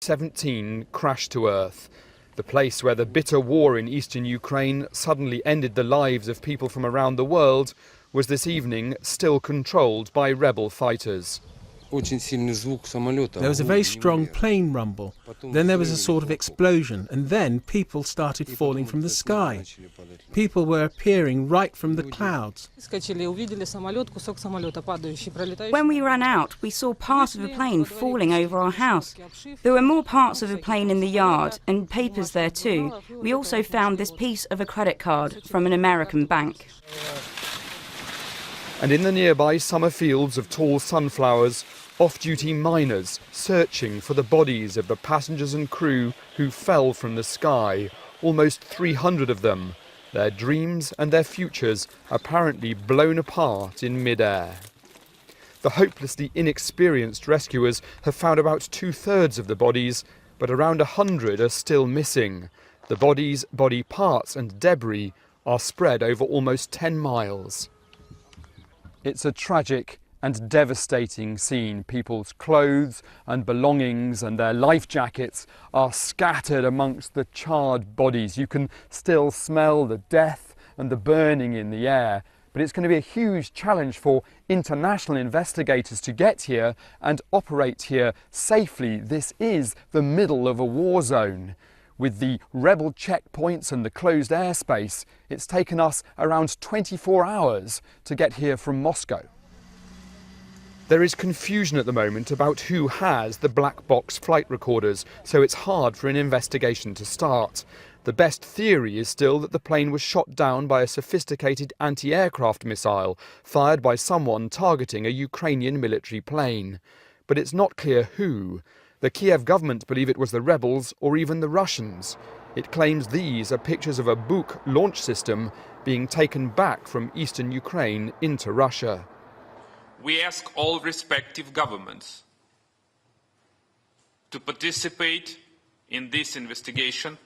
MH17 crashed to earth. The place where the bitter war in eastern Ukraine suddenly ended the lives of people from around the world was this evening still controlled by rebel fighters. There was a very strong plane rumble, then there was a sort of explosion, and then people started falling from the sky. People were appearing right from the clouds. When we ran out, we saw part of a plane falling over our house. There were more parts of a plane in the yard, and papers there too. We also found this piece of a credit card from an American bank. And in the nearby summer fields of tall sunflowers, off-duty miners searching for the bodies of the passengers and crew who fell from the sky, almost 300 of them, their dreams and their futures apparently blown apart in mid-air. The hopelessly inexperienced rescuers have found about 2/3 of the bodies, but around 100 are still missing. The bodies, body parts and debris are spread over almost 10 miles. It's a tragic and devastating scene. People's clothes and belongings and their life jackets are scattered amongst the charred bodies. You can still smell the death and the burning in the air, but it's going to be a huge challenge for international investigators to get here and operate here safely. This is the middle of a war zone. With the rebel checkpoints and the closed airspace, it's taken us around 24 hours to get here from Moscow. There is confusion at the moment about who has the black box flight recorders, so it's hard for an investigation to start. The best theory is still that the plane was shot down by a sophisticated anti-aircraft missile fired by someone targeting a Ukrainian military plane. But it's not clear who. The Kiev government believe it was the rebels or even the Russians. It claims these are pictures of a Buk launch system being taken back from eastern Ukraine into Russia. We ask all respective governments to participate in this investigation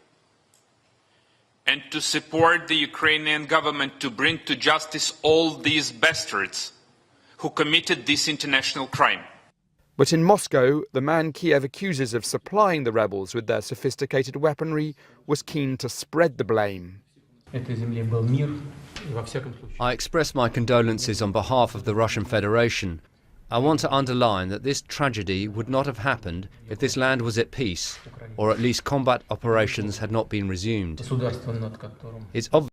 and to support the Ukrainian government to bring to justice all these bastards who committed this international crime. But in Moscow, the man Kiev accuses of supplying the rebels with their sophisticated weaponry was keen to spread the blame. I express my condolences on behalf of the Russian Federation. I want to underline that this tragedy would not have happened if this land was at peace, or at least combat operations had not been resumed. It's obvious